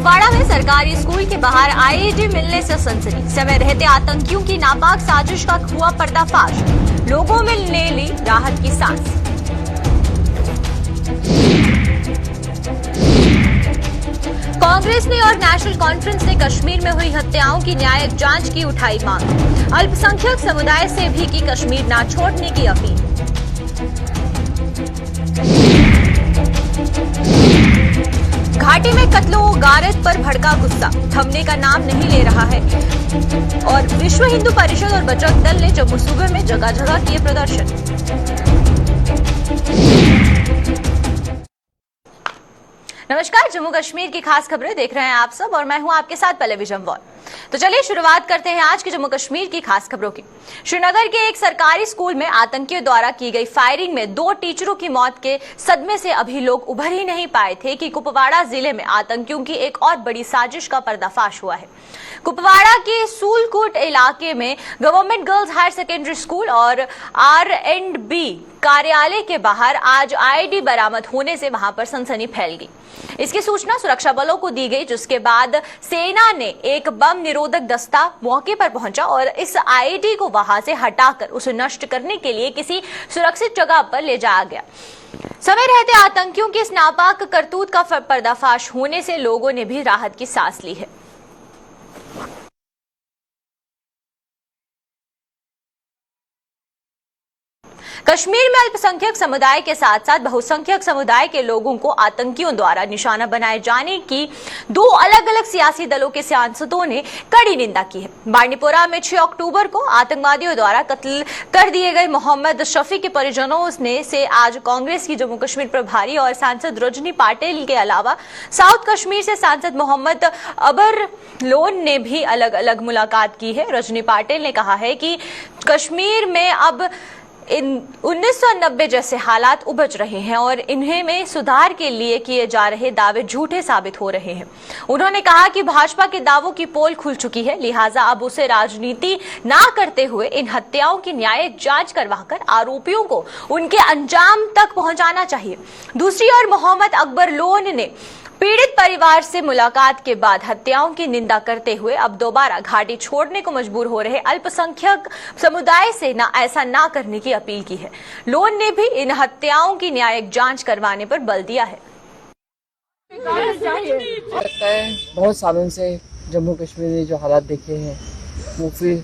कुपवाड़ा में सरकारी स्कूल के बाहर आईईडी मिलने से सनसनी। समय रहते आतंकियों की नापाक साजिश का हुआ पर्दाफाश। लोगों में ले ली राहत की सांस। कांग्रेस ने और नेशनल कॉन्फ्रेंस ने कश्मीर में हुई हत्याओं की न्यायिक जांच की उठाई मांग। अल्पसंख्यक समुदाय से भी की कश्मीर न छोड़ने की अपील। घाटी में कत्लो गारत पर भड़का गुस्सा, थमने का नाम नहीं ले रहा है। और विश्व हिंदू परिषद और बजरंग दल ने जम्मू सूबे में जगह जगह किए प्रदर्शन। नमस्कार, जम्मू कश्मीर की खास खबरें देख रहे हैं आप सब और मैं हूं आपके साथ पल्लवी जम्वाल। तो चलिए शुरुआत करते हैं आज की जम्मू कश्मीर की खास खबरों की। श्रीनगर के एक सरकारी स्कूल में आतंकियों द्वारा की गई फायरिंग में 2 टीचरों की मौत के सदमे से अभी लोग उभर ही नहीं पाए थे कि कुपवाड़ा जिले में आतंकियों की एक और बड़ी साजिश का पर्दाफाश हुआ है। कुपवाड़ा के सूलकोट इलाके में government girls higher secondary school और R&B कार्यालय के बाहर आज आईडी बरामद होने से वहां पर सनसनी फैल गई। इसकी सूचना सुरक्षा बलों को दी गई, जिसके बाद सेना ने एक बम निरोधक दस्ता मौके पर पहुंचा और इस आईडी को वहां से हटाकर उसे नष्ट करने के लिए किसी सुरक्षित जगह पर ले जाया गया। समय रहते आतंकियों की इस नापाक करतूत का पर्दाफाश होने से लोगों ने भी राहत की सांस ली है। कश्मीर में अल्पसंख्यक समुदाय के साथ साथ बहुसंख्यक समुदाय के लोगों को आतंकियों द्वारा निशाना बनाए जाने की 2 अलग अलग सियासी दलों के सांसदों ने कड़ी निंदा की है। बांडीपोरा में 6 अक्टूबर को आतंकवादियों द्वारा कत्ल कर दिए गए मोहम्मद शफी के परिजनों ने से आज कांग्रेस की जम्मू कश्मीर प्रभारी और सांसद रजनी पाटिल के अलावा साउथ कश्मीर से सांसद मोहम्मद अबर लोन ने भी अलग अलग मुलाकात की है। रजनी पाटिल ने कहा है कि कश्मीर में अब 1990 जैसे हालात उपज रहे हैं और इन्हें में सुधार के लिए किए जा रहे दावे झूठे साबित हो रहे हैं। उन्होंने कहा कि भाजपा के दावों की पोल खुल चुकी है, लिहाजा अब उसे राजनीति ना करते हुए इन हत्याओं की न्यायिक जांच करवाकर आरोपियों को उनके अंजाम तक पहुंचाना चाहिए। दूसरी ओर मोहम्मद अकबर लोन ने पीड़ित परिवार से मुलाकात के बाद हत्याओं की निंदा करते हुए अब दोबारा घाटी छोड़ने को मजबूर हो रहे अल्पसंख्यक समुदाय से ऐसा ना करने की अपील की है। लोन ने भी इन हत्याओं की न्यायिक जांच करवाने पर बल दिया है। लगता है बहुत सालों से जम्मू कश्मीर ने जो हालात देखे हैं वो फिर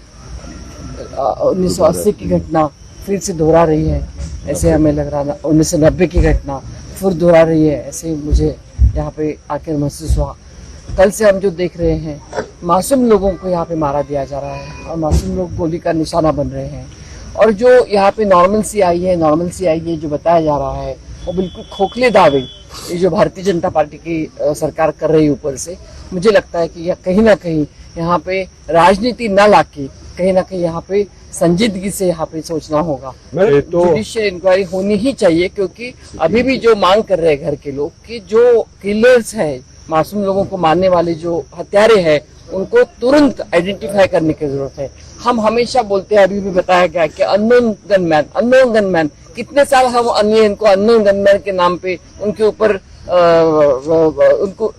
1980 की घटना फिर से दोहरा रही है, ऐसे हमें लग रहा है। 1990 की घटना फिर दोहरा रही है, ऐसे मुझे यहाँ पे आकर महसूस हुआ। कल से हम जो देख रहे हैं, मासूम लोगों को यहाँ पे मारा दिया जा रहा है और मासूम लोग गोली का निशाना बन रहे हैं। और जो यहाँ पे नॉर्मलसी आई है जो बताया जा रहा है वो बिल्कुल खोखले दावे ये जो भारतीय जनता पार्टी की सरकार कर रही है ऊपर से। मुझे लगता है कि कहीं ना कहीं यहाँ पे राजनीति न लाके कहीं ना कहीं यहाँ पे संजीदगी से यहाँ पे सोचना होगा। जुडिशियल इंक्वायरी होनी ही चाहिए, क्योंकि अभी भी जो मांग कर रहे हैं घर के लोग कि जो किलर्स हैं, मासूम लोगों को मारने वाले जो हत्यारे हैं, उनको तुरंत आइडेंटिफाई करने की जरूरत है। हम हमेशा बोलते हैं, अभी भी बताया गया कि अननोन गनमैन कितने साल हम अननोन गनमैन के नाम पे उनके ऊपर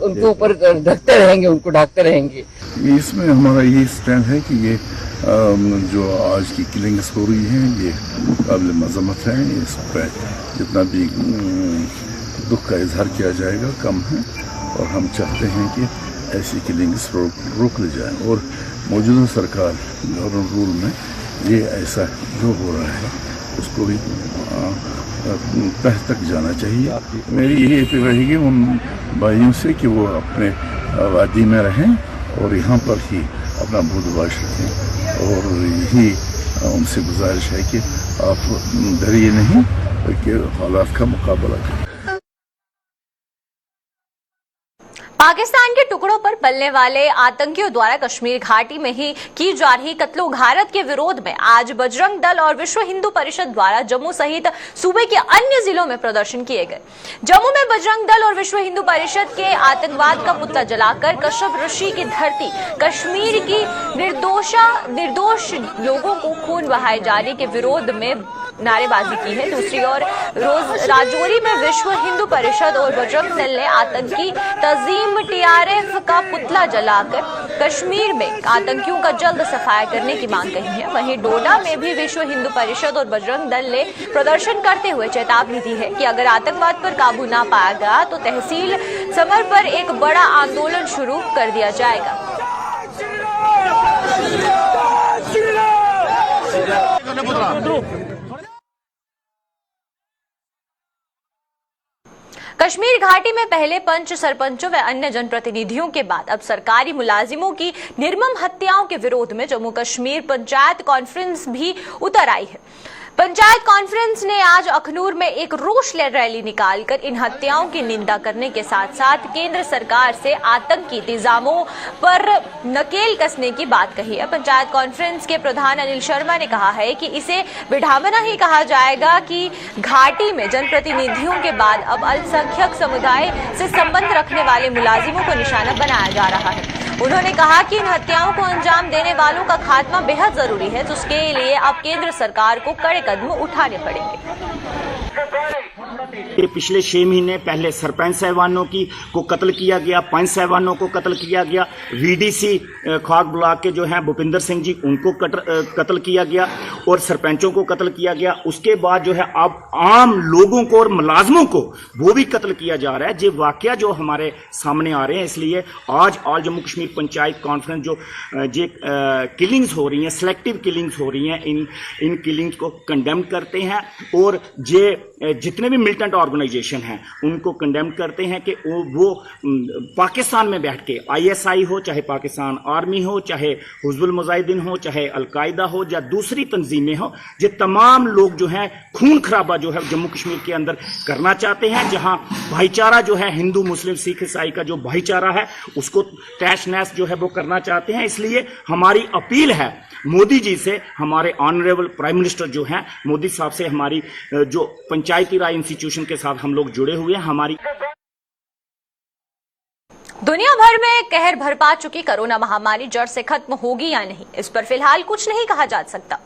उनके ऊपर ढकते रहेंगे, उनको ढाकते रहेंगे। इसमें हमारा यही स्टैंड है कि ये जो आज की किलिंग्स हो रही हैं ये काबिल मजम्मत है। इस पर जितना भी दुख का इजहार किया जाएगा कम है और हम चाहते हैं कि ऐसी किलिंग्स रोक ली जाए और मौजूदा सरकार गवर्नमेंट रूल में ये ऐसा जो हो रहा है उसको भी तह तक जाना चाहिए। मेरी यही अपील रहेगी उन भाइयों से कि वो अपने वादी में रहें और यहाँ पर ही अपना बूदबाश रखें और यही उनसे गुजारिश है कि आप डरिए नहीं बल्कि हालात का मुकाबला करें। पाकिस्तान के टुकड़ों पर पलने वाले आतंकियों द्वारा कश्मीर घाटी में ही की जा रही कत्लो गारत के विरोध में आज बजरंग दल और विश्व हिंदू परिषद द्वारा जम्मू सहित सूबे के अन्य जिलों में प्रदर्शन किए गए। जम्मू में बजरंग दल और विश्व हिंदू परिषद के आतंकवाद का पुतला जलाकर कश्यप ऋषि की धरती कश्मीर की निर्दोष लोगों को खून बहाए जाने के विरोध में नारेबाजी की है। दूसरी ओर राजौरी में विश्व हिंदू परिषद और बजरंग दल ने आतंकी तंजीम TRF का पुतला जलाकर कश्मीर में आतंकियों का जल्द सफाया करने की मांग कही है। वहीं डोडा में भी विश्व हिंदू परिषद और बजरंग दल ने प्रदर्शन करते हुए चेतावनी दी है कि अगर आतंकवाद पर काबू ना पाया गया तो तहसील समर पर एक बड़ा आंदोलन शुरू कर दिया जाएगा। कश्मीर घाटी में पहले पंच, सरपंचों व अन्य जनप्रतिनिधियों के बाद अब सरकारी मुलाजिमों की निर्मम हत्याओं के विरोध में जम्मू कश्मीर पंचायत कॉन्फ्रेंस भी उतर आई है। पंचायत कॉन्फ्रेंस ने आज अखनूर में एक रोष रैली निकालकर इन हत्याओं की निंदा करने के साथ साथ केंद्र सरकार से आतंकी इंतजामों पर नकेल कसने की बात कही है। पंचायत कॉन्फ्रेंस के प्रधान अनिल शर्मा ने कहा है कि इसे विडंबना ही कहा जाएगा कि घाटी में जनप्रतिनिधियों के बाद अब अल्पसंख्यक समुदाय से संबंध रखने वाले मुलाजिमों को निशाना बनाया जा रहा है। उन्होंने कहा कि इन हत्याओं को अंजाम देने वालों का खात्मा बेहद जरूरी है, जिसके लिए अब केंद्र सरकार को कड़े कदम उठाने पड़ेंगे। पिछले 6 महीने पहले सरपंच साहबानों को कत्ल किया गया, पंच साहबानों को कत्ल किया गया, VDC खाक ब्लॉक के जो हैं भूपिंदर सिंह जी उनको कत्ल किया गया और सरपंचों को कत्ल किया गया। उसके बाद जो है अब आम लोगों को और मुलाजमों को वो भी कत्ल किया जा रहा है। ये वाकया जो हमारे सामने आ रहे हैं, इसलिए आज ऑल जम्मू कश्मीर पंचायत कॉन्फ्रेंस जो किलिंग्स हो रही हैं, सिलेक्टिव किलिंग्स हो रही हैं, इन किलिंग्स को कंडेम करते हैं और जितने भी मिलिटेंट ऑर्गेनाइजेशन हैं उनको कंडेम करते हैं कि वो पाकिस्तान में बैठ के ISI हो, चाहे पाकिस्तान आर्मी हो, चाहे हुज़्बुल मुजाहिदीन हो, चाहे अलकायदा हो या दूसरी तंजीमें हो, ये तमाम लोग जो हैं खून खराबा जो है जम्मू कश्मीर के अंदर करना चाहते हैं। जहां भाईचारा जो है हिंदू मुस्लिम सिख ईसाई का जो भाईचारा है उसको तहस नहस जो है वो करना चाहते हैं। इसलिए हमारी अपील है मोदी जी से, हमारे ऑनरेबल प्राइम मिनिस्टर जो हैं मोदी साहब से, हमारी जो पंचायती राज इंस्टीट्यूशन के साथ हम लोग जुड़े हुए हैं, हमारी दुनिया भर में कहर बरपा चुकी कोरोना महामारी जड़ से खत्म होगी या नहीं, इस पर फिलहाल कुछ नहीं कहा जा सकता।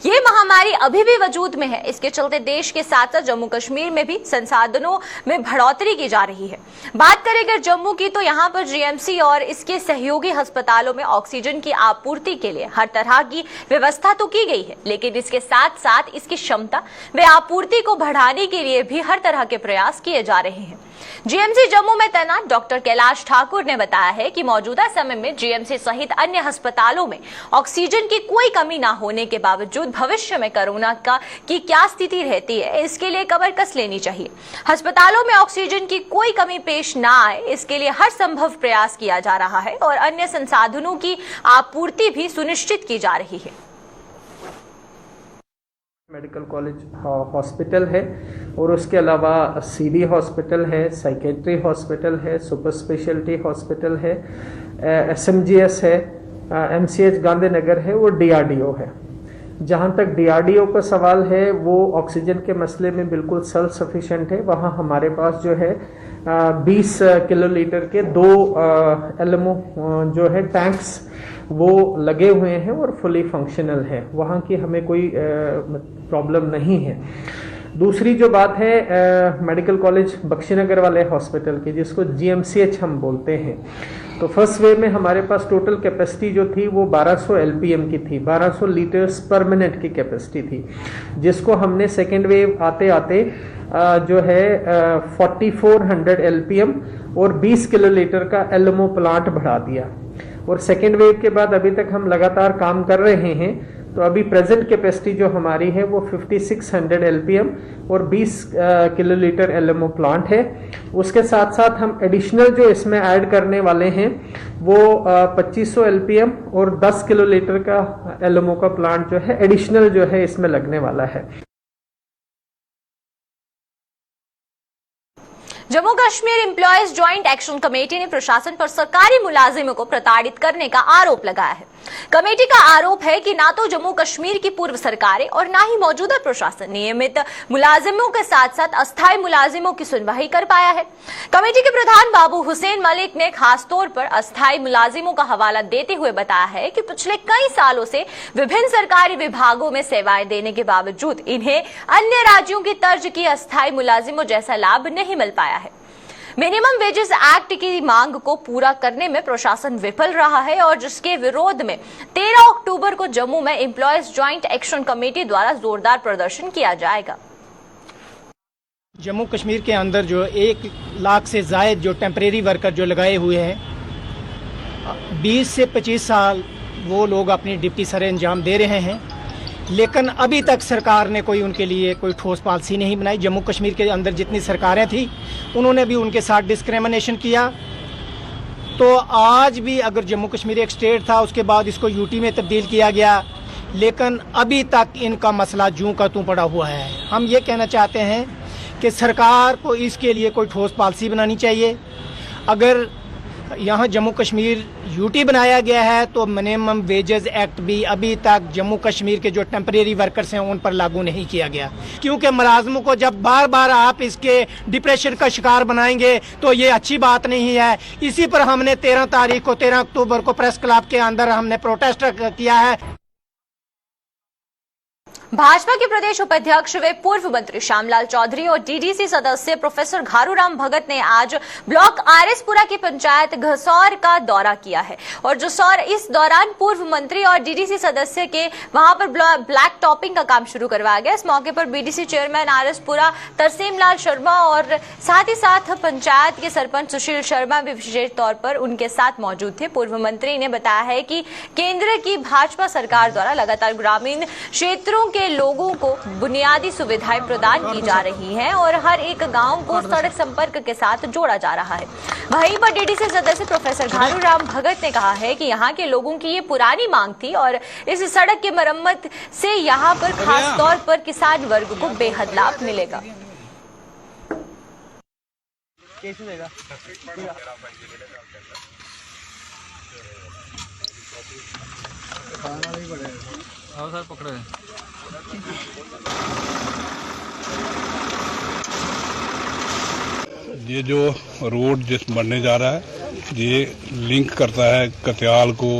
ये महामारी अभी भी वजूद में है। इसके चलते देश के साथ साथ जम्मू कश्मीर में भी संसाधनों में बढ़ोतरी की जा रही है। बात करें अगर जम्मू की, तो यहाँ पर GMC और इसके सहयोगी अस्पतालों में ऑक्सीजन की आपूर्ति के लिए हर तरह की व्यवस्था तो की गई है, लेकिन इसके साथ साथ इसकी क्षमता व आपूर्ति को बढ़ाने के लिए भी हर तरह के प्रयास किए जा रहे हैं। GMC जम्मू में तैनात डॉक्टर कैलाश ठाकुर ने बताया है कि मौजूदा समय में GMC सहित अन्य अस्पतालों में ऑक्सीजन की कोई कमी न होने के बावजूद भविष्य में कोरोना की क्या स्थिति रहती है, इसके लिए कमर कस लेनी चाहिए। अस्पतालों में ऑक्सीजन की कोई कमी पेश न आए, इसके लिए हर संभव प्रयास किया जा रहा है और अन्य संसाधनों की आपूर्ति भी सुनिश्चित की जा रही है। मेडिकल कॉलेज हॉस्पिटल है और उसके अलावा CD हॉस्पिटल है, साइकेट्री हॉस्पिटल है, सुपर स्पेशलिटी हॉस्पिटल है, SMGS है, MCH गांधीनगर है और DRDO है। जहाँ तक DRDO का सवाल है वो ऑक्सीजन के मसले में बिल्कुल सेल्फ सफिशिएंट है। वहाँ हमारे पास जो है 20 किलोलीटर के 2 LMO जो है टैंक्स वो लगे हुए हैं और फुली फंक्शनल है। वहाँ की हमें कोई प्रॉब्लम नहीं है। दूसरी जो बात है मेडिकल कॉलेज बख्शीनगर वाले हॉस्पिटल की, जिसको GMCH हम बोलते हैं, तो फर्स्ट वेव में हमारे पास टोटल कैपेसिटी जो थी वो 1200 LPM की थी, 1200 लीटर्स पर मिनट की कैपेसिटी थी, जिसको हमने सेकेंड वेव आते आते जो है 4400 LPM और 20 किलोलीटर का LMO प्लांट बढ़ा दिया। और सेकेंड वेव के बाद अभी तक हम लगातार काम कर रहे हैं, तो अभी प्रेजेंट कैपेसिटी जो हमारी है वो 5600 LPM और 20 किलोलीटर LMO प्लांट है। उसके साथ साथ हम एडिशनल जो इसमें ऐड करने वाले हैं वो 2500 LPM और 10 किलोलीटर का LMO का प्लांट जो है एडिशनल जो है इसमें लगने वाला है। Jammu Kashmir employees joint action committee ने प्रशासन पर सरकारी मुलाजिमों को प्रताड़ित करने का आरोप लगाया है। कमेटी का आरोप है कि ना तो जम्मू कश्मीर की पूर्व सरकारें और ना ही मौजूदा प्रशासन नियमित मुलाजिमों के साथ साथ अस्थायी मुलाजिमों की सुनवाई कर पाया है। कमेटी के प्रधान बाबू हुसैन मलिक ने खासतौर पर अस्थायी मुलाजिमों का हवाला देते हुए बताया है कि पिछले कई सालों से विभिन्न सरकारी विभागों में सेवाएं देने के बावजूद इन्हें अन्य राज्यों की तर्ज की अस्थायी मुलाजिमों जैसा लाभ नहीं मिल पाया है। मिनिमम वेजेस एक्ट की मांग को पूरा करने में प्रशासन विफल रहा है और जिसके विरोध में 13 अक्टूबर को जम्मू में एम्प्लॉयज ज्वाइंट एक्शन कमेटी द्वारा जोरदार प्रदर्शन किया जाएगा। जम्मू कश्मीर के अंदर जो 1 लाख से जायद जो टेम्परेरी वर्कर जो लगाए हुए हैं, 20 से 25 साल वो लोग अपनी ड्यूटी सरे अंजाम दे रहे हैं, लेकिन अभी तक सरकार ने कोई उनके लिए कोई ठोस पॉलिसी नहीं बनाई। जम्मू कश्मीर के अंदर जितनी सरकारें थी उन्होंने भी उनके साथ डिस्क्रिमिनेशन किया। तो आज भी अगर जम्मू कश्मीर एक स्टेट था, उसके बाद इसको यूटी में तब्दील किया गया, लेकिन अभी तक इनका मसला जूं का तूं पड़ा हुआ है। हम ये कहना चाहते हैं कि सरकार को इसके लिए कोई ठोस पॉलिसी बनानी चाहिए। अगर यहाँ जम्मू कश्मीर यूटी बनाया गया है तो मिनिमम वेजेस एक्ट भी अभी तक जम्मू कश्मीर के जो टेम्परेरी वर्कर्स हैं उन पर लागू नहीं किया गया, क्योंकि मुलाजमों को जब बार बार आप इसके डिप्रेशन का शिकार बनाएंगे तो ये अच्छी बात नहीं है। इसी पर हमने 13 अक्टूबर को प्रेस क्लब के अंदर हमने प्रोटेस्ट किया है। भाजपा के प्रदेश उपाध्यक्ष व पूर्व मंत्री श्यामलाल चौधरी और डीडीसी सदस्य प्रोफेसर घारूराम भगत ने आज ब्लॉक आरएसपुरा की पंचायत घसौर का दौरा किया है और जसौर इस दौरान पूर्व मंत्री और डीडीसी सदस्य के वहां पर ब्लैक टॉपिंग का काम शुरू करवाया गया। इस मौके पर बीडीसी चेयरमैन आरएसपुरा तरसीम लाल शर्मा और साथ ही साथ पंचायत के सरपंच सुशील शर्मा भी विशेष तौर पर उनके साथ मौजूद थे। पूर्व मंत्री ने बताया है कि केंद्र की भाजपा सरकार द्वारा लगातार ग्रामीण क्षेत्रों के लोगों को बुनियादी सुविधाएं प्रदान की जा रही हैं और हर एक गांव को सड़क संपर्क के साथ जोड़ा जा रहा है। वहीं पर डीडीसी सदस्य प्रोफेसर घारूराम भगत ने कहा है कि यहां के लोगों की ये पुरानी मांग थी और इस सड़क की मरम्मत से यहां पर खास तौर पर किसान वर्ग को बेहद लाभ मिलेगा। ये जो रोड जिस बनने जा रहा है ये लिंक करता है कत्याल को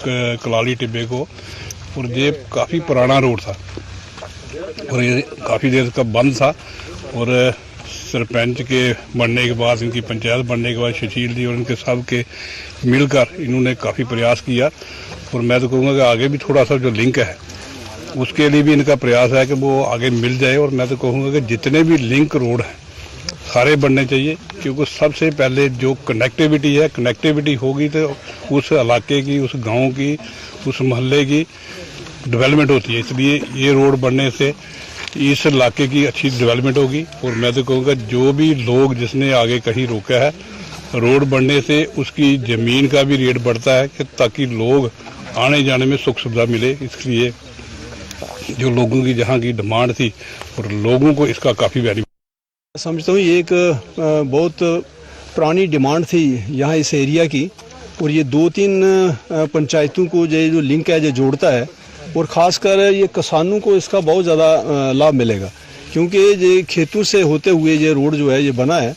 कलाली टिब्बे को, और ये काफ़ी पुराना रोड था और ये काफ़ी देर का बंद था। और सरपंच के बनने के बाद, इनकी पंचायत बनने के बाद सुशील जी और इनके सब के मिलकर इन्होंने काफ़ी प्रयास किया और मैं तो कहूँगा कि आगे भी थोड़ा सा जो लिंक है उसके लिए भी इनका प्रयास है कि वो आगे मिल जाए। और मैं तो कहूँगा कि जितने भी लिंक रोड हैं सारे बनने चाहिए, क्योंकि सबसे पहले जो कनेक्टिविटी है, कनेक्टिविटी होगी तो उस इलाके की, उस गांव की, उस मोहल्ले की डेवलपमेंट होती है। इसलिए ये रोड बनने से इस इलाके की अच्छी डेवलपमेंट होगी। और मैं तो कहूँगा जो भी लोग जिसने आगे कहीं रोका है, रोड बनने से उसकी ज़मीन का भी रेट बढ़ता है कि ताकि लोग आने जाने में सुख सुविधा मिले। इसलिए जो लोगों की जहाँ की डिमांड थी और लोगों को इसका काफ़ी बेनिफिट समझता हूँ। ये एक बहुत पुरानी डिमांड थी यहाँ इस एरिया की, और ये 2-3 पंचायतों को जो लिंक है जो जोड़ता है, और ख़ासकर ये किसानों को इसका बहुत ज़्यादा लाभ मिलेगा, क्योंकि ये खेतों से होते हुए ये रोड जो है ये बना है,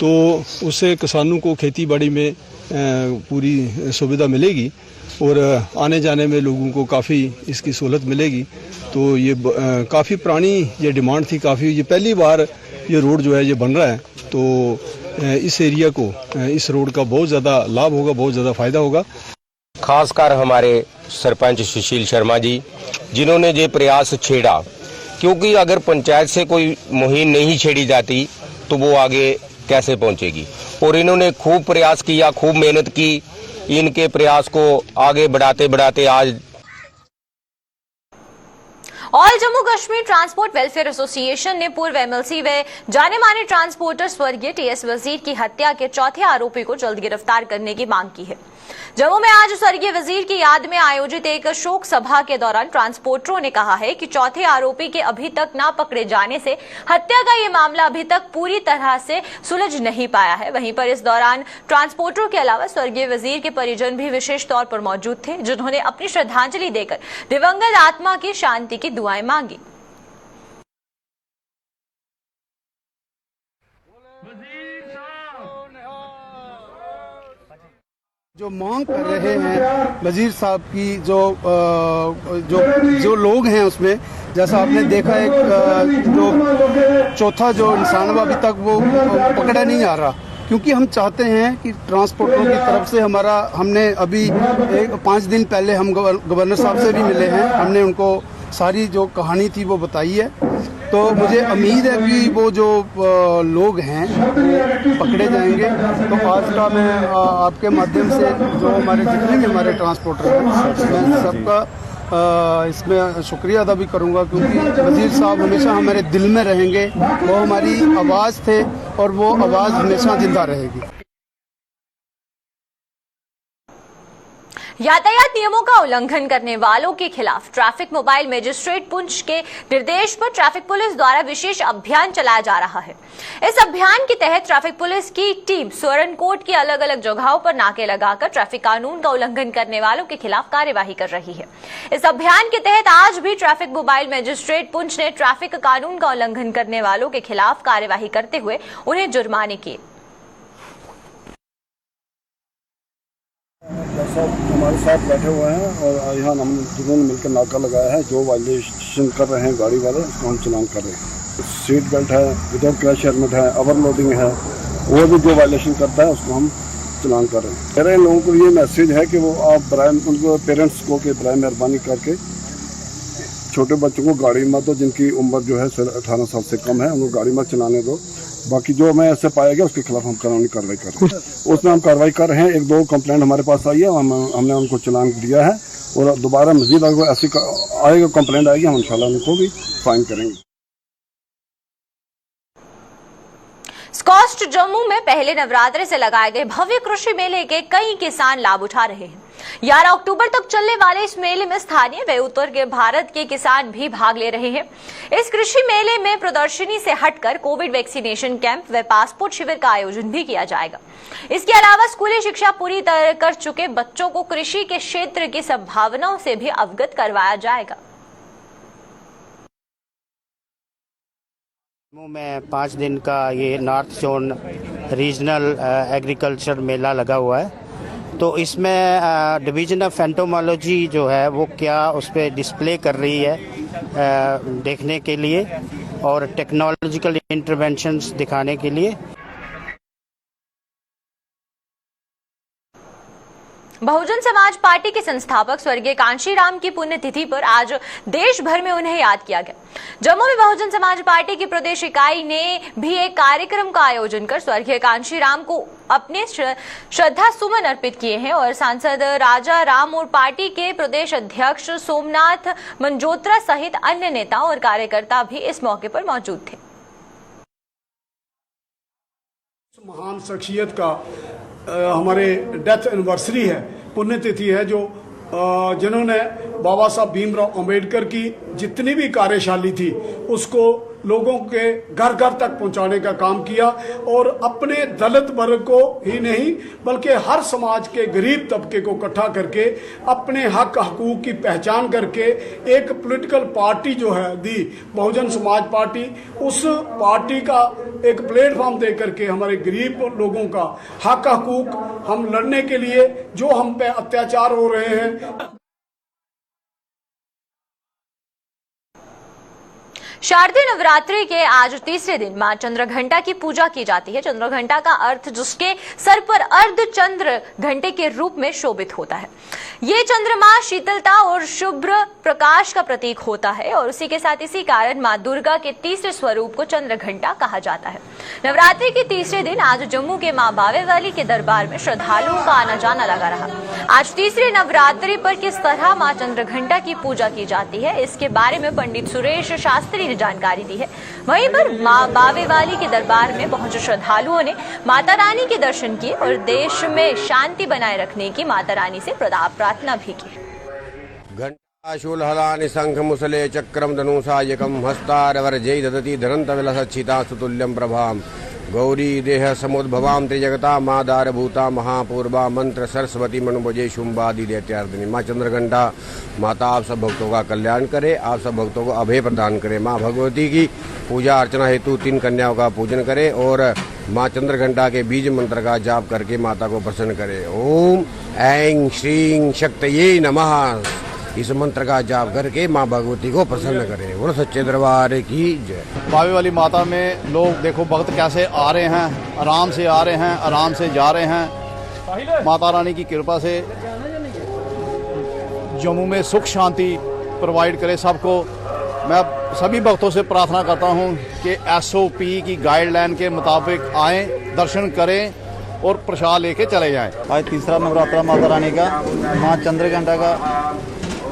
तो उससे किसानों को खेती बाड़ी में पूरी सुविधा मिलेगी और आने जाने में लोगों को काफ़ी इसकी सहूलत मिलेगी। तो ये काफ़ी पुरानी ये डिमांड थी, काफ़ी ये पहली बार ये रोड जो है ये बन रहा है, तो इस एरिया को इस रोड का बहुत ज़्यादा लाभ होगा, बहुत ज़्यादा फ़ायदा होगा। खासकर हमारे सरपंच सुशील शर्मा जी जिन्होंने ये प्रयास छेड़ा, क्योंकि अगर पंचायत से कोई मुहिम नहीं छेड़ी जाती तो वो आगे कैसे पहुंचेगी। और इन्होंने खूब प्रयास किया, खूब मेहनत की। इनके प्रयास को आगे बढ़ाते बढ़ाते आज all Jammu Kashmir transport welfare association ने पूर्व एमएलसी व जाने माने ट्रांसपोर्टर स्वर्गीय टीएस वजीर की हत्या के चौथे आरोपी को जल्द गिरफ्तार करने की मांग की है। जम्मू में आज स्वर्गीय वजीर की याद में आयोजित एक शोक सभा के दौरान ट्रांसपोर्टरों ने कहा है कि चौथे आरोपी के अभी तक न पकड़े जाने से हत्या का ये मामला अभी तक पूरी तरह से सुलझ नहीं पाया है। वहीं पर इस दौरान ट्रांसपोर्टरों के अलावा स्वर्गीय वजीर के परिजन भी विशेष तौर पर मौजूद थे, जिन्होंने अपनी श्रद्धांजलि देकर दिवंगत आत्मा की शांति की दुआएं मांगी। जो मांग कर रहे हैं वजीर साहब की, जो लोग हैं उसमें, जैसा आपने देखा एक जो चौथा जो इंसान अभी तक वो पकड़ा नहीं आ रहा, क्योंकि हम चाहते हैं कि ट्रांसपोर्टरों की तरफ से हमने अभी 5 दिन पहले हम गवर्नर साहब से भी मिले हैं, हमने उनको सारी जो कहानी थी वो बताई है। तो मुझे उम्मीद है कि वो जो लोग हैं वो पकड़े जाएंगे। तो आज का मैं आपके माध्यम से जो हमारे जितने भी हमारे ट्रांसपोर्टर हैं, मैं सबका इसमें शुक्रिया अदा भी करूंगा, क्योंकि वजीर साहब हमेशा हमारे दिल में रहेंगे। वो हमारी आवाज़ थे और वो आवाज़ हमेशा जिंदा रहेगी। यातायात नियमों का उल्लंघन करने वालों के खिलाफ ट्रैफिक मोबाइल मजिस्ट्रेट पुंछ के निर्देश पर ट्रैफिक पुलिस द्वारा विशेष अभियान चलाया जा रहा है। इस अभियान के तहत ट्रैफिक पुलिस की टीम सुरनकोट की अलग अलग जगहों पर नाके लगाकर ट्रैफिक कानून का उल्लंघन करने वालों के खिलाफ कार्यवाही कर रही है। इस अभियान के तहत आज भी ट्रैफिक मोबाइल मजिस्ट्रेट पुंछ ने ट्रैफिक कानून का उल्लंघन करने वालों के खिलाफ कार्यवाही करते हुए उन्हें जुर्माने किए। सब हमारे साथ बैठे हुए हैं और यहाँ हम दोनों ने मिलकर नाका लगाया है। जो वायलेशन कर रहे हैं गाड़ी वाले, उसको हम चलान कर रहे हैं। सीट बेल्ट है, विदाउट क्रैश हेलमेट है, ओवरलोडिंग है, वो भी जो वायलेशन करता है उसको हम चलान कर रहे हैं। मेरे लोगों को ये मैसेज है कि वो आप उनको पेरेंट्स को कि बराए मेहरबानी करके छोटे बच्चों को गाड़ी मत दो, जिनकी उम्र जो है 18 साल से कम है, उनको गाड़ी मत चलाने दो। बाकी जो हमें ऐसे पाया गया उसके खिलाफ हम कानूनी कार्रवाई कर रहे हैं। उसमें हम कार्रवाई कर रहे हैं। 1-2 कंप्लेंट हमारे पास आई है, हमने उनको चलान दिया है और दोबारा मजीद अगर ऐसी आएगा कंप्लेंट आएगी, हम इंशाल्लाह उनको भी फाइन करेंगे। स्कॉस्ट जम्मू में पहले नवरात्रे से लगाए गए भव्य कृषि मेले के कई किसान लाभ उठा रहे हैं। 11 अक्टूबर तक चलने वाले इस मेले में स्थानीय व उत्तर के भारत के किसान भी भाग ले रहे हैं। इस कृषि मेले में प्रदर्शनी से हटकर कोविड वैक्सीनेशन कैंप व पासपोर्ट शिविर का आयोजन भी किया जाएगा। इसके अलावा स्कूली शिक्षा पूरी कर चुके बच्चों को कृषि के क्षेत्र की संभावनाओं से भी अवगत करवाया जाएगा। में 5 दिन का ये नॉर्थ जोन रीजनल एग्रीकल्चर मेला लगा हुआ है। तो इसमें डिवीजन ऑफ एंटोमोलॉजी जो है वो क्या उस पर डिस्प्ले कर रही है देखने के लिए और टेक्नोलॉजिकल इंटरवेंशंस दिखाने के लिए। बहुजन समाज पार्टी के संस्थापक स्वर्गीय कांशीराम की पुण्यतिथि पर आज देश भर में उन्हें याद किया गया। जम्मू में बहुजन समाज पार्टी की प्रदेश इकाई ने भी एक कार्यक्रम का आयोजन कर स्वर्गीय कांशीराम को अपने श्रद्धा सुमन अर्पित किए हैं और सांसद राजा राम और पार्टी के प्रदेश अध्यक्ष सोमनाथ मंजोत्रा सहित अन्य नेता और कार्यकर्ता भी इस मौके पर मौजूद थे। महान शख्सियत का हमारे डेथ एनिवर्सरी है, पुण्यतिथि है, जो जिन्होंने बाबा साहब भीमराव अंबेडकर की जितनी भी कार्यशैली थी उसको लोगों के घर घर तक पहुंचाने का काम किया और अपने दलित वर्ग को ही नहीं बल्कि हर समाज के गरीब तबके को इकट्ठा करके अपने हक हकूक की पहचान करके एक पॉलिटिकल पार्टी जो है दी बहुजन समाज पार्टी, उस पार्टी का एक प्लेटफॉर्म दे करके हमारे गरीब लोगों का हक हकूक हम लड़ने के लिए जो हम पे अत्याचार हो रहे हैं। शारदीय नवरात्रि के आज तीसरे दिन मां चंद्रघंटा की पूजा की जाती है। चंद्रघंटा का अर्थ जिसके सर पर अर्ध चंद्र घंटे के रूप में शोभित होता है। ये चंद्रमा शीतलता और शुभ्र प्रकाश का प्रतीक होता है और उसी के साथ इसी कारण मां दुर्गा के तीसरे स्वरूप को चंद्रघंटा कहा जाता है। नवरात्रि के तीसरे दिन आज जम्मू के मां बावे वाली के दरबार में श्रद्धालुओं का आना जाना लगा रहा। आज तीसरे नवरात्रि पर किस तरह मां चंद्रघंटा की पूजा की जाती है, इसके बारे में पंडित सुरेश शास्त्री ने जानकारी दी है। वहीं पर मां बावे वाली के दरबार में पहुंचे श्रद्धालुओं ने माता रानी के दर्शन किए और देश में शांति बनाए रखने की माता रानी से प्रार्थना भी की। शूलहलानि शंख मुसले चक्रम धनुषायकम हस्तारवर्जय ददति धरंत विलसच्छिता सुतुल्यम प्रभाम गौरी देह समुद्भवाम त्रिजगता माँ दारभूता महापूर्वा मंत्र सरस्वती मनुभजे शुंभादि दैत्यार्दिनी। माँ चंद्रघंटा माता आप सब भक्तों का कल्याण करे, आप सब भक्तों को अभय प्रदान करे। माँ भगवती की पूजा अर्चना हेतु 3 कन्याओं का पूजन करे और माँ चंद्रघंटा के बीज मंत्र का जाप करके माता को प्रसन्न करे। ओम ऐं श्रीं शक्तये नमः इस मंत्र का जाप करके माँ भगवती को प्रसन्न करें। बोलो सच्चे दरबार की जय। बावे वाली माता में लोग देखो भक्त कैसे आ रहे हैं, आराम से आ रहे हैं, आराम से जा रहे हैं। माता रानी की कृपा से जम्मू में सुख शांति प्रोवाइड करे सबको। मैं सभी भक्तों से प्रार्थना करता हूं कि SOP की गाइडलाइन के मुताबिक आएँ, दर्शन करें और प्रसाद लेके चले जाएं। आज तीसरा नवरात्रा माता रानी का, माँ चंद्रघंटा का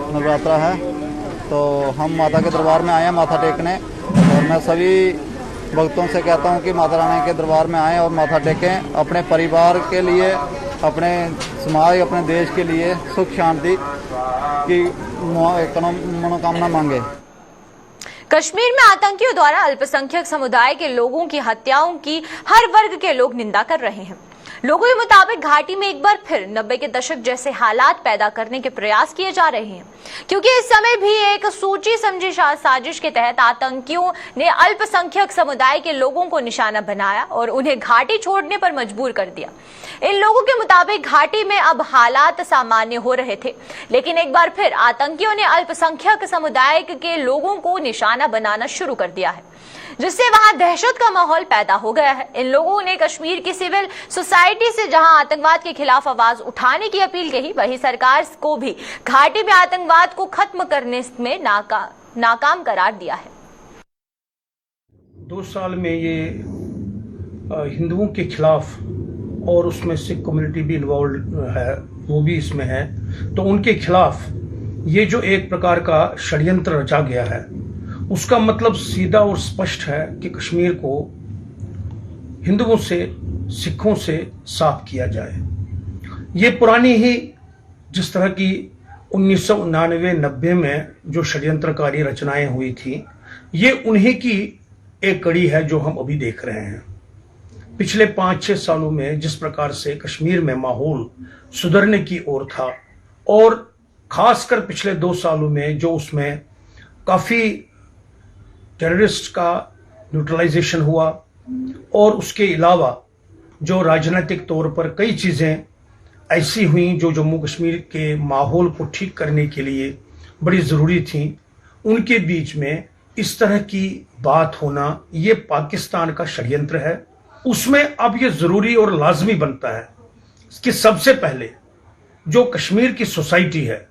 नवरात्रा है, तो हम माता के दरबार में आए हैं माथा टेकने। और मैं सभी भक्तों से कहता हूं कि माता रानी के दरबार में आएँ और माथा टेकें, अपने परिवार के लिए, अपने समाज, अपने देश के लिए सुख शांति की मनोकामना मांगे। कश्मीर में आतंकियों द्वारा अल्पसंख्यक समुदाय के लोगों की हत्याओं की हर वर्ग के लोग निंदा कर रहे हैं। लोगों के मुताबिक घाटी में एक बार फिर 90 के दशक जैसे हालात पैदा करने के प्रयास किए जा रहे हैं, क्योंकि इस समय भी एक सोची समझी साजिश के तहत आतंकियों ने अल्पसंख्यक समुदाय के लोगों को निशाना बनाया और उन्हें घाटी छोड़ने पर मजबूर कर दिया। इन लोगों के मुताबिक घाटी में अब हालात सामान्य हो रहे थे, लेकिन एक बार फिर आतंकियों ने अल्पसंख्यक समुदाय के लोगों को निशाना बनाना शुरू कर दिया है, जिससे वहां दहशत का माहौल पैदा हो गया है। इन लोगों ने कश्मीर की सिविल सोसाइटी से जहां आतंकवाद के खिलाफ आवाज उठाने की अपील की, वहीं सरकार को भी घाटी में आतंकवाद को खत्म करने में नाकाम करार दिया है। 2 साल में ये हिंदुओं के खिलाफ, और उसमें सिख कम्युनिटी भी इन्वॉल्व है, वो भी इसमें है, तो उनके खिलाफ ये जो एक प्रकार का षड्यंत्र रचा गया है, उसका मतलब सीधा और स्पष्ट है कि कश्मीर को हिंदुओं से, सिखों से साफ किया जाए। ये पुरानी ही जिस तरह की 1999-90 में जो षड्यंत्रकारी रचनाएं हुई थी, ये उन्हीं की एक कड़ी है जो हम अभी देख रहे हैं। पिछले 5-6 सालों में जिस प्रकार से कश्मीर में माहौल सुधरने की ओर था, और खासकर पिछले 2 सालों में जो उसमें काफी टेररिस्ट का न्यूट्रलाइजेशन हुआ, और उसके अलावा जो राजनीतिक तौर पर कई चीज़ें ऐसी हुई जो जम्मू कश्मीर के माहौल को ठीक करने के लिए बड़ी ज़रूरी थी, उनके बीच में इस तरह की बात होना ये पाकिस्तान का षड्यंत्र है। उसमें अब ये ज़रूरी और लाजमी बनता है कि सबसे पहले जो कश्मीर की सोसाइटी है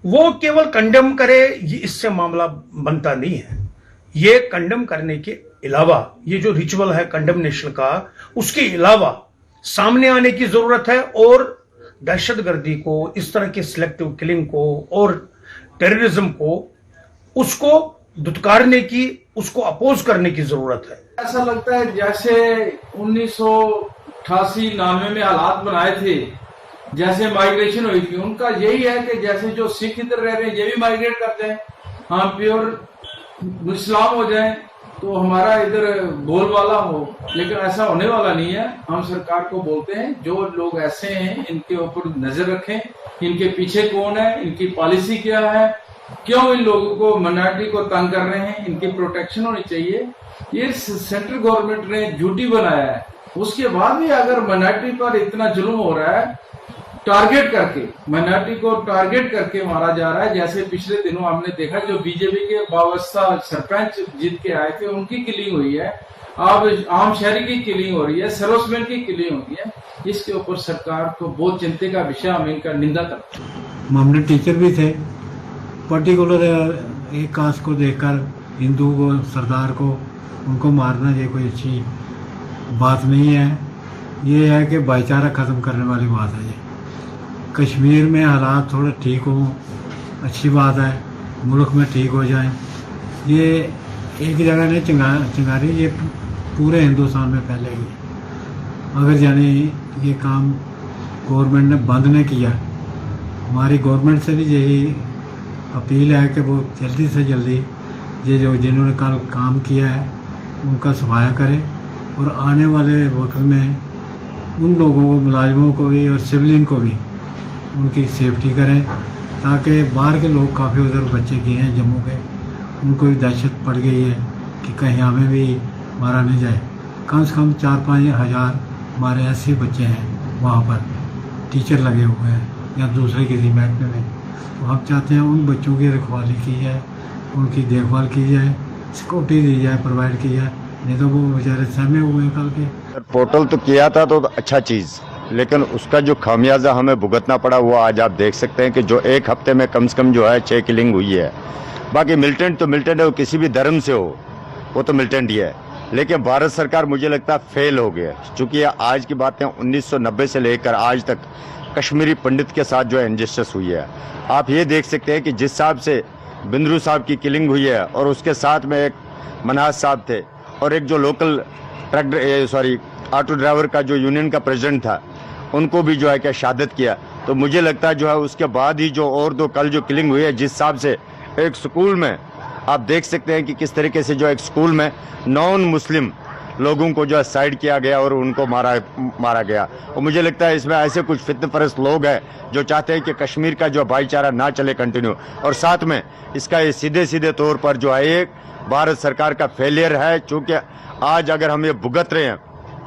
वो केवल कंडेम करे, ये इससे मामला बनता नहीं है। ये कंडेम करने के अलावा, ये जो रिचुअल है कंडेमनेशन का, उसके अलावा सामने आने की जरूरत है, और दहशतगर्दी को, इस तरह के सिलेक्टिव किलिंग को और टेररिज्म को, उसको दुत्कारने की, उसको अपोज करने की जरूरत है। ऐसा लगता है जैसे 1988-99 में हालात बनाए थे, जैसे माइग्रेशन हुई थी, उनका यही है कि जैसे जो सिख इधर रह रहे हैं ये भी माइग्रेट करते हैं, हाँ प्योर इस्लाम हो जाए तो हमारा इधर बोलबाला हो, लेकिन ऐसा होने वाला नहीं है। हम सरकार को बोलते हैं जो लोग ऐसे हैं इनके ऊपर नजर रखें, इनके पीछे कौन है, इनकी पॉलिसी क्या है, क्यों इन लोगों को, माइनॉरिटी को तंग कर रहे हैं, इनकी प्रोटेक्शन होनी चाहिए। ये सेंट्रल गवर्नमेंट ने झूठी बनाया है, उसके बाद भी अगर माइनॉरिटी पर इतना जुल्म हो रहा है टारगेट करके, माइनॉरिटी को टारगेट करके मारा जा रहा है। जैसे पिछले दिनों हमने देखा जो बीजेपी के वाबस्ता सरपंच जीत के आए थे उनकी किलिंग हुई है, अब आम शहरी की किलिंग हो रही है, सर्विसमैन की किलिंग हो रही है। इसके ऊपर सरकार को बहुत चिंता का विषय, हम इनका निंदा करते हैं। मामले टीचर भी थे, पर्टिकुलर एक कास्ट को देखकर हिंदू को, सरदार को, उनको मारना ये कोई अच्छी बात नहीं है। ये है कि भाईचारा ख़त्म करने वाली बात है। ये कश्मीर में हालात थोड़े ठीक हों, अच्छी बात है, मुल्क में ठीक हो जाए। ये एक जगह नहीं चिंगारी, ये पूरे हिंदुस्तान में फैलेगी। अगर जाने ये काम गवर्नमेंट ने बंद नहीं किया, हमारी गवर्नमेंट से भी यही अपील है कि वो जल्दी से जल्दी ये जो जिन्होंने कल काम किया है उनका सफाया करें और आने वाले वक्त में उन लोगों को, मुलाजिमों को भी और सिविलियन को भी उनकी सेफ्टी करें, ताकि बाहर के लोग काफ़ी उधर बच्चे गए हैं जम्मू के, उनको भी दहशत पड़ गई है कि कहीं हमें भी मारा नहीं जाए। कम से कम 4-5 हज़ार हमारे ऐसे बच्चे हैं वहाँ पर टीचर लगे हुए हैं या दूसरे किसी महकमे में। तो हम चाहते हैं उन बच्चों की रखवाली की जाए, उनकी देखभाल की जाए, सिक्योरिटी दी जाए, प्रोवाइड की जाए, नहीं तो वो बेचारे सहमे हुए हैं कल के। पोर्टल तो किया था तो अच्छा चीज़, लेकिन उसका जो खामियाजा हमें भुगतना पड़ा वो आज आप देख सकते हैं कि जो एक हफ्ते में कम से कम जो है 6 किलिंग हुई है। बाकी मिलिटेंट तो मिलिटेंट है, वो किसी भी धर्म से हो, वो तो मिलिटेंट ही है। लेकिन भारत सरकार मुझे लगता है फेल हो गया, चूँकि आज की बातें 1990 से लेकर आज तक कश्मीरी पंडित के साथ जो है इनजस्टिस हुई है। आप ये देख सकते हैं कि जिस हिसाब से बिंद्रू साहब की किलिंग हुई है और उसके साथ में एक मनाज साहब थे और एक जो लोकल ऑटो ड्राइवर का जो यूनियन का प्रेसिडेंट था, उनको भी जो है क्या शहादत किया। तो मुझे लगता है जो है उसके बाद ही जो और दो कल जो किलिंग हुई है, जिस हिसाब से एक स्कूल में आप देख सकते हैं कि किस तरीके से जो एक स्कूल में नॉन मुस्लिम लोगों को जो है साइड किया गया और उनको मारा गया। और मुझे लगता है इसमें ऐसे कुछ फितनपरस्त लोग हैं जो चाहते हैं कि कश्मीर का जो भाईचारा ना चले कंटिन्यू, और साथ में इसका ये सीधे तौर पर जो है एक भारत सरकार का फेलियर है। चूँकि आज अगर हम ये भुगत रहे हैं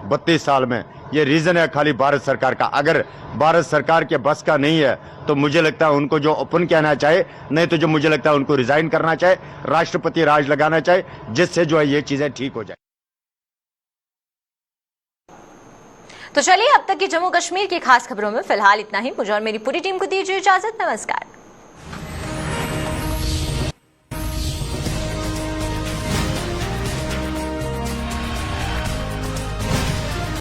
32 साल में, ये रीजन है खाली भारत सरकार का। अगर भारत सरकार के बस का नहीं है तो मुझे लगता है उनको जो ओपन कहना चाहे, नहीं तो जो मुझे लगता है उनको रिजाइन करना चाहे, राष्ट्रपति राज लगाना चाहे, जिससे जो है ये चीजें ठीक हो जाए। तो चलिए अब तक की जम्मू कश्मीर की खास खबरों में फिलहाल इतना ही। मुझे और मेरी पूरी टीम को दीजिए इजाजत। नमस्कार।